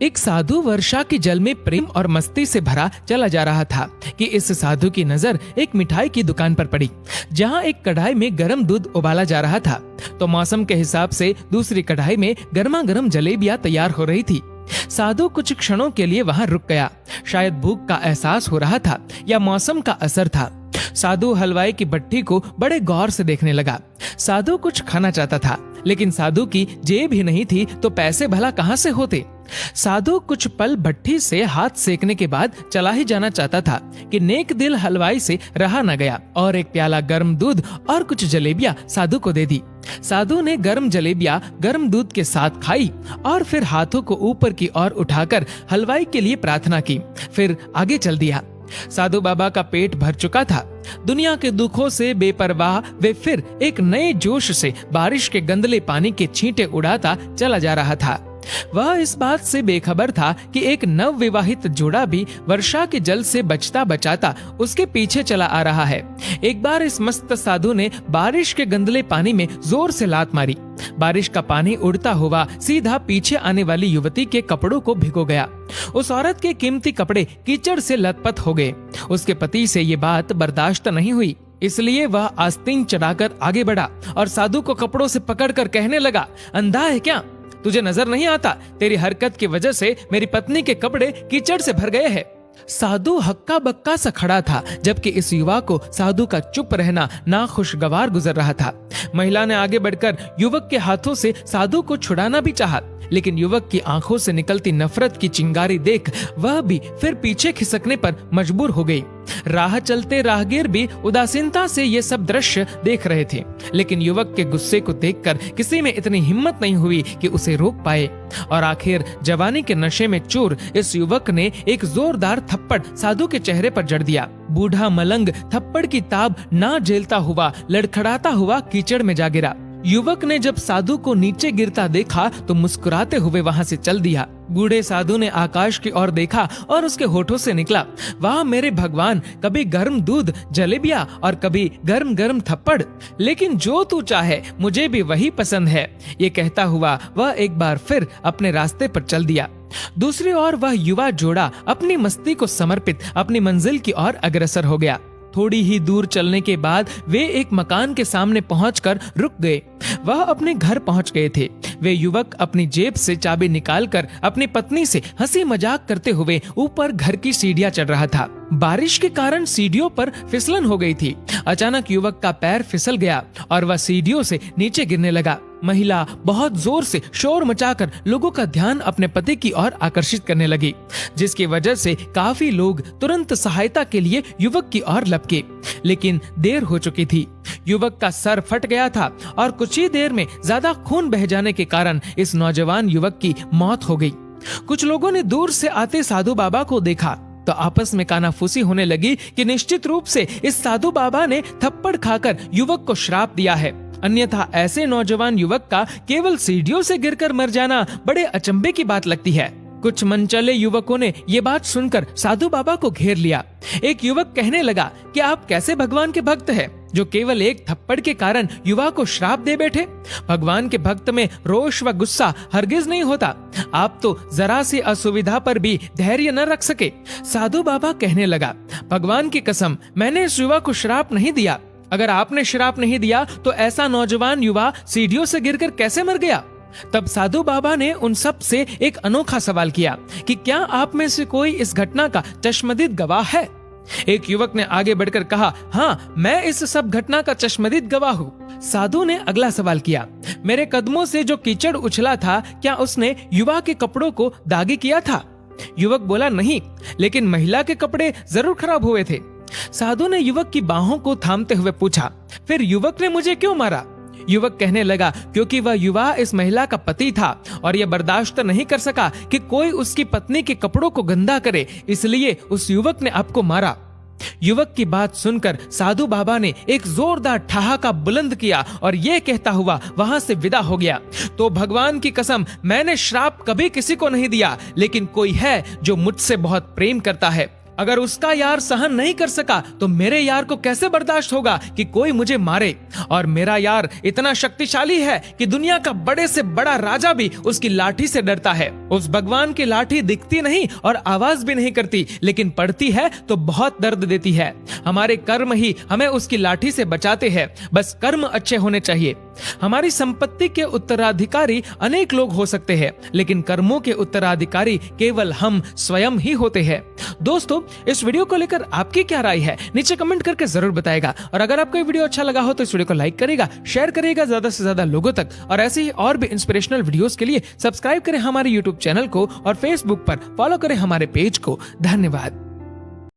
एक साधु वर्षा के जल में प्रेम और मस्ती से भरा चला जा रहा था कि इस साधु की नजर एक मिठाई की दुकान पर पड़ी, जहां एक कढ़ाई में गर्म दूध उबाला जा रहा था। तो मौसम के हिसाब से दूसरी कढ़ाई में गर्मा गर्म जलेबियां तैयार हो रही थी। साधु कुछ क्षणों के लिए वहां रुक गया। शायद भूख का एहसास हो रहा था या मौसम का असर था। साधु हलवाई की भट्टी को बड़े गौर से देखने लगा। साधु कुछ खाना चाहता था, लेकिन साधु की जेब ही नहीं थी तो पैसे भला कहां से होते। साधु कुछ पल भट्टी से हाथ सेकने के बाद चला ही जाना चाहता था कि नेक दिल हलवाई से रहा न गया और एक प्याला गर्म दूध और कुछ जलेबियां साधु को दे दी। साधु ने गर्म जलेबियां गर्म दूध के साथ खाई और फिर हाथों को ऊपर की ओर उठाकर हलवाई के लिए प्रार्थना की, फिर आगे चल दिया। साधु बाबा का पेट भर चुका था। दुनिया के दुखों से बेपरवाह वे फिर एक नए जोश से बारिश के गंदले पानी के छींटे उड़ाता चला जा रहा था। वह इस बात से बेखबर था कि एक नव विवाहित जोड़ा भी वर्षा के जल से बचता बचाता उसके पीछे चला आ रहा है। एक बार इस मस्त साधु ने बारिश के गंदले पानी में जोर से लात मारी। बारिश का पानी उड़ता हुआ सीधा पीछे आने वाली युवती के कपड़ों को भिगो गया। उस औरत के कीमती कपड़े कीचड़ से लथपथ हो गए। उसके पति से ये बात बर्दाश्त नहीं हुई, इसलिए वह आस्तीन चढ़ाकर आगे बढ़ा और साधु को कपड़ों से पकड़कर कहने लगा, अंधा है क्या? तुझे नजर नहीं आता? तेरी हरकत की वजह से मेरी पत्नी के कपड़े कीचड़ से भर गए हैं। साधु हक्का बक्का सा खड़ा था, जबकि इस युवा को साधु का चुप रहना नाखुशगवार गुजर रहा था। महिला ने आगे बढ़कर युवक के हाथों से साधु को छुड़ाना भी चाहा, लेकिन युवक की आंखों से निकलती नफरत की चिंगारी देख वह भी फिर पीछे खिसकने पर मजबूर हो गई। राह चलते राहगीर भी उदासीनता से ये सब दृश्य देख रहे थे, लेकिन युवक के गुस्से को देखकर किसी में इतनी हिम्मत नहीं हुई कि उसे रोक पाए। और आखिर जवानी के नशे में चूर इस युवक ने एक जोरदार थप्पड़ साधु के चेहरे पर जड़ दिया। बूढ़ा मलंग थप्पड़ की ताब ना झेलता हुआ लड़खड़ाता हुआ कीचड़ में जा गिरा। युवक ने जब साधु को नीचे गिरता देखा तो मुस्कुराते हुए वहां से चल दिया। बूढ़े साधु ने आकाश की ओर देखा और उसके होठों से निकला, वाह मेरे भगवान, कभी गर्म दूध जलेबियां और कभी गर्म गर्म थप्पड़, लेकिन जो तू चाहे मुझे भी वही पसंद है। ये कहता हुआ वह एक बार फिर अपने रास्ते पर चल दिया। दूसरी ओर वह युवा जोड़ा अपनी मस्ती को समर्पित अपनी मंजिल की ओर अग्रसर हो गया। थोड़ी ही दूर चलने के बाद वे एक मकान के सामने पहुंचकर रुक गए। वह अपने घर पहुंच गए थे। वे युवक अपनी जेब से चाबी निकालकर अपनी पत्नी से हंसी मजाक करते हुए ऊपर घर की सीढ़ियां चढ़ रहा था। बारिश के कारण सीढ़ियों पर फिसलन हो गई थी। अचानक युवक का पैर फिसल गया और वह सीढ़ियों से नीचे गिरने लगा। महिला बहुत जोर से शोर मचाकर लोगों का ध्यान अपने पति की ओर आकर्षित करने लगी, जिसकी वजह से काफी लोग तुरंत सहायता के लिए युवक की ओर लपके, लेकिन देर हो चुकी थी। युवक का सर फट गया था और कुछ ही देर में ज्यादा खून बह जाने के कारण इस नौजवान युवक की मौत हो गई। कुछ लोगों ने दूर से आते साधु बाबा को देखा तो आपस में कानाफूसी होने लगी कि निश्चित रूप से इस साधु बाबा ने थप्पड़ खाकर युवक को श्राप दिया है, अन्यथा ऐसे नौजवान युवक का केवल सीढ़ियों से गिरकर मर जाना बड़े अचंभे की बात लगती है। कुछ मनचले युवकों ने ये बात सुनकर साधु बाबा को घेर लिया। एक युवक कहने लगा कि आप कैसे भगवान के भक्त हैं, जो केवल एक थप्पड़ के कारण युवा को श्राप दे बैठे। भगवान के भक्त में रोष व गुस्सा हरगिज नहीं होता। आप तो जरा सी असुविधा पर भी धैर्य न रख सके। साधु बाबा कहने लगा, भगवान की कसम, मैंने इस युवा को श्राप नहीं दिया। अगर आपने श्राप नहीं दिया तो ऐसा नौजवान युवा सीढ़ियों से गिरकर कैसे मर गया? तब साधु बाबा ने उन सब से एक अनोखा सवाल किया कि क्या आप में से कोई इस घटना का चश्मदीद गवाह है? एक युवक ने आगे बढ़कर कहा, हाँ, मैं इस सब घटना का चश्मदीद गवाह हूँ। साधु ने अगला सवाल किया, मेरे कदमों से जो कीचड़ उछला था, क्या उसने युवा के कपड़ों को दागी किया था? युवक बोला, नहीं, लेकिन महिला के कपड़े जरूर खराब हुए थे। साधु ने युवक की बाहों को थामते हुए पूछा, फिर युवक ने मुझे क्यों मारा? युवक कहने लगा, क्योंकि वह युवा इस महिला का पति था और यह बर्दाश्त नहीं कर सका कि कोई उसकी पत्नी के कपड़ों को गंदा करे, इसलिए उस युवक ने आपको मारा। युवक की बात सुनकर साधु बाबा ने एक जोरदार ठहाका बुलंद किया और यह कहता हुआ वहां से विदा हो गया, तो भगवान की कसम, मैंने श्राप कभी किसी को नहीं दिया, लेकिन कोई है जो मुझसे बहुत प्रेम करता है। अगर उसका यार सहन नहीं कर सका तो मेरे यार को कैसे बर्दाश्त होगा कि कोई मुझे मारे। और मेरा यार इतना शक्तिशाली है कि दुनिया का बड़े से बड़ा राजा भी उसकी लाठी से डरता है। उस भगवान की लाठी दिखती नहीं और आवाज भी नहीं करती, लेकिन पड़ती है तो बहुत दर्द देती है। हमारे कर्म ही हमें उसकी लाठी से बचाते हैं, बस कर्म अच्छे होने चाहिए। हमारी संपत्ति के उत्तराधिकारी अनेक लोग हो सकते हैं, लेकिन कर्मों के उत्तराधिकारी केवल हम स्वयं ही होते हैं। दोस्तों, इस वीडियो को लेकर आपकी क्या राय है नीचे कमेंट करके जरूर बताएगा। और अगर आपको ये वीडियो अच्छा लगा हो तो इस वीडियो को लाइक करेगा, शेयर करेगा ज्यादा से ज्यादा लोगों तक। और ऐसे ही और भी इंस्पिरेशनल वीडियोस के लिए सब्सक्राइब करें हमारे यूट्यूब चैनल को और फेसबुक पर फॉलो करें हमारे पेज को। धन्यवाद।